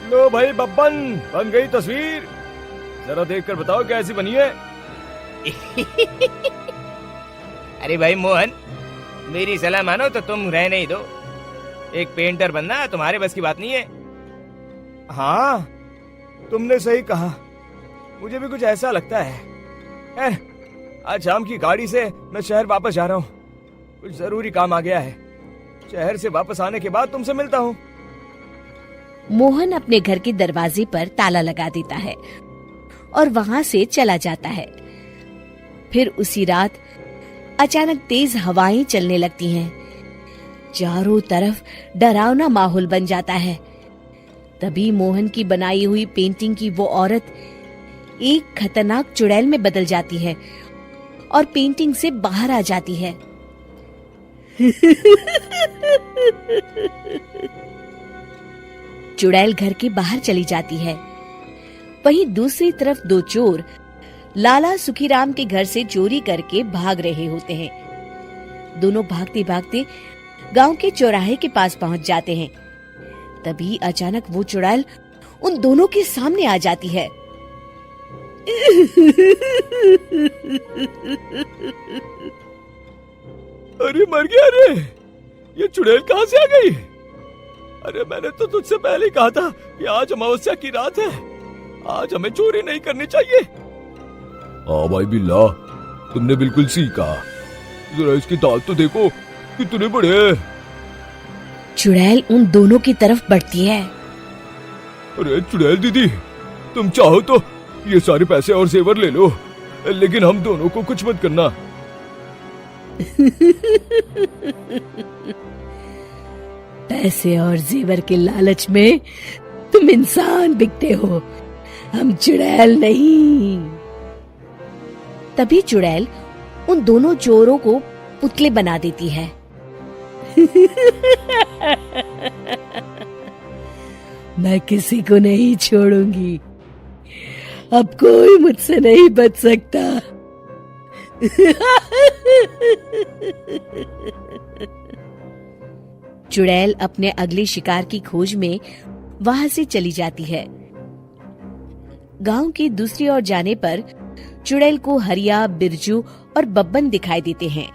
लो भाई बब्बन, बन गई तस्वीर। जरा देखकर बताओ कैसी बनी है। अरे भाई मोहन, मेरी सलाह मानो तो तुम रहने ही दो। एक पेंटर बनना तुम्हारे बस की बात नहीं है। हाँ, तुमने सही कहा, मुझे भी कुछ ऐसा लगता है। आज शाम की गाड़ी से मैं शहर वापस जा रहा हूँ। कुछ जरूरी काम आ गया है। शहर से वापस आने के बाद तुमसे मिलता हूँ। मोहन अपने घर के दरवाजे पर ताला लगा देता है और वहां से चला जाता है। फिर उसी रात अचानक तेज हवाएं चलने लगती हैं। चारों तरफ डरावना माहौल बन जाता है। तभी मोहन की बनाई हुई पेंटिंग की वो औरत एक खतरनाक चुड़ैल में बदल जाती है और पेंटिंग से बाहर आ जाती है। चुड़ैल घर के बाहर चली जाती है। वहीं दूसरी तरफ दो चोर लाला सुखीराम के घर से चोरी करके भाग रहे होते हैं। दोनों भागते भागते गांव के चौराहे के पास पहुंच जाते हैं। तभी अचानक वो चुड़ैल उन दोनों के सामने आ जाती है। अरे मर गया रे, ये चुड़ैल कहाँ से आ गई? अरे मैंने तो तुझसे पहले ही कहा था कि आज अमावस्या की रात है, आज हमें चोरी नहीं करनी चाहिए। हाँ भाई बिल्ला, तुमने बिल्कुल सही कहा। जरा इसके दांत तो देखो कितने बड़े हैं। चुड़ैल उन दोनों की तरफ बढ़ती है। अरे चुड़ैल दीदी, तुम चाहो तो ये सारे पैसे और जेवर ले लो, लेकिन हम दोनों को कुछ मत करना। पैसे और जेवर के लालच में तुम इंसान बिकते हो, हम चुड़ैल नहीं। तभी चुड़ैल उन दोनों चोरों को पुतले बना देती है। मैं किसी को नहीं छोड़ूंगी, अब कोई मुझसे नहीं बच सकता। चुड़ैल अपने अगले शिकार की खोज में वहां से चली जाती है। गांव की दूसरी ओर जाने पर चुड़ैल को हरिया, बिरजू और बब्बन दिखाई देते हैं।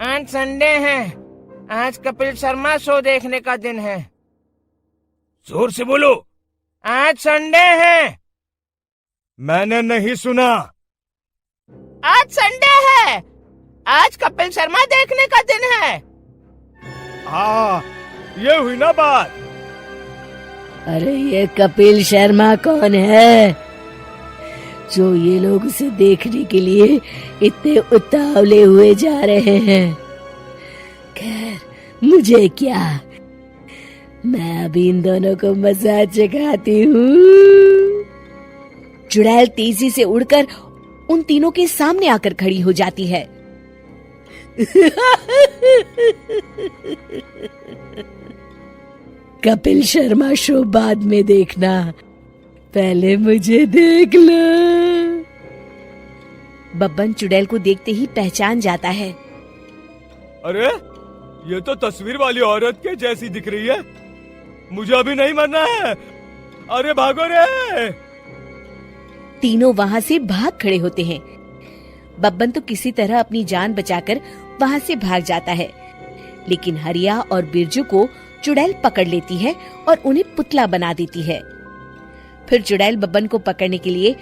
आज संडे है, आज कपिल शर्मा शो देखने का दिन है। जोर से बोलो। आज संडे है। मैंने नहीं सुना। आज संडे है, आज कपिल शर्मा देखने का दिन है। हाँ, ये हुई ना बात। अरे ये कपिल शर्मा कौन है जो ये लोग उसे देखने के लिए इतने उतावले हुए जा रहे हैं? खैर, मुझे क्या, मैं अभी इन दोनों को मजा चखाती हूँ। चुड़ैल तेजी से उड़कर उन तीनों के सामने आकर खड़ी हो जाती है। कपिल शर्मा शो बाद में देखना, पहले मुझे देख लो। बब्बन चुड़ैल को देखते ही पहचान जाता है। अरे ये तो तस्वीर वाली औरत के जैसी दिख रही है, मुझे अभी नहीं मरना है। अरे भागो रे। तीनों वहां से भाग खड़े होते हैं। बब्बन तो किसी तरह अपनी जान बचाकर वहां से भाग जाता है, लेकिन हरिया और बिरजू को चुड़ैल पकड़ लेती है और उन्हें पुतला बना देती है। फिर चुड़ैल बब्बन को पकड़ने के लिए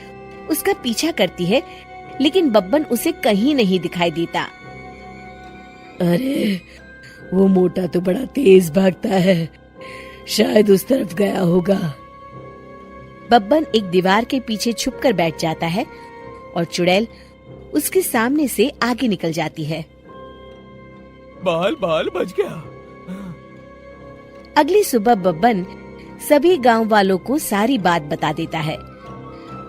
उसका पीछा करती है, लेकिन बब्बन उसे कहीं नहीं दिखाई देता। अरे वो मोटा तो बड़ा तेज भागता है, शायद उस तरफ गया होगा। बब्बन एक दीवार के पीछे छुपकर बैठ जाता है और चुड़ैल उसके सामने से आगे निकल जाती है। बाल बाल बच गया। अगली सुबह बब्बन सभी गांव वालों को सारी बात बता देता है।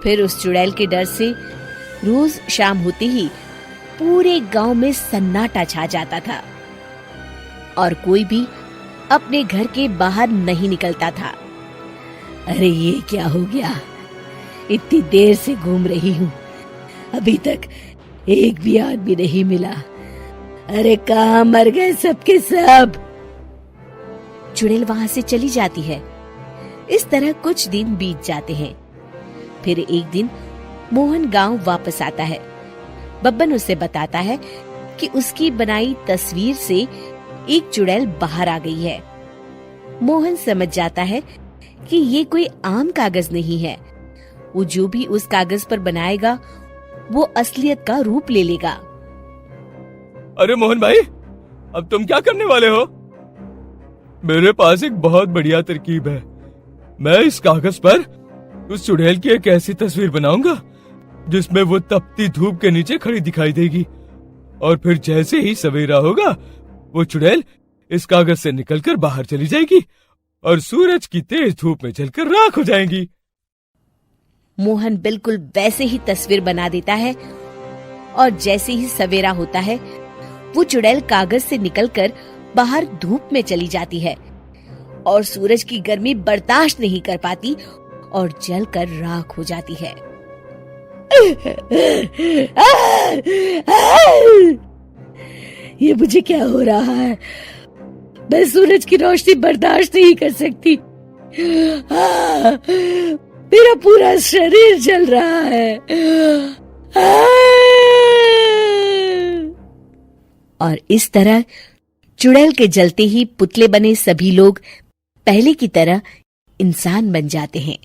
फिर उस चुड़ैल के डर से रोज शाम होते ही पूरे गांव में सन्नाटा छा जाता था और कोई भी अपने घर के बाहर नहीं निकलता था। अरे ये क्या हो गया, इतनी देर से घूम रही हूँ, अभी तक एक भी आदमी नहीं मिला। अरे कहाँ मर गए सबके सब। चुड़ैल वहां से चली जाती है। इस तरह कुछ दिन बीत जाते हैं। फिर एक दिन मोहन गांव वापस आता है। बब्बन उसे बताता है कि उसकी बनाई तस्वीर से एक चुड़ैल बाहर आ गई है। मोहन समझ जाता है कि ये कोई आम कागज नहीं है। वो जो भी उस कागज पर बनाएगा वो असलियत का रूप ले लेगा। अरे मोहन भाई, अब तुम क्या करने वाले हो? मेरे पास एक बहुत बढ़िया तरकीब है। मैं इस कागज पर उस चुड़ैल की एक ऐसी तस्वीर बनाऊंगा जिसमें वो तपती धूप के नीचे खड़ी दिखाई देगी, और फिर जैसे ही सवेरा होगा वो चुड़ैल इस कागज से निकलकर बाहर चली जाएगी और सूरज की तेज धूप में जलकर राख हो जाएंगी। मोहन बिल्कुल वैसे ही तस्वीर बना देता है और जैसे ही सवेरा होता है वो चुड़ैल कागज से निकलकर बाहर धूप में चली जाती है और सूरज की गर्मी बर्दाश्त नहीं कर पाती और जलकर राख हो जाती है। ये मुझे क्या हो रहा है? मैं सूरज की रोशनी बर्दाश्त नहीं कर सकती। मेरा पूरा शरीर जल रहा है। और इस तरह चुड़ैल के जलते ही पुतले बने सभी लोग पहले की तरह इंसान बन जाते हैं।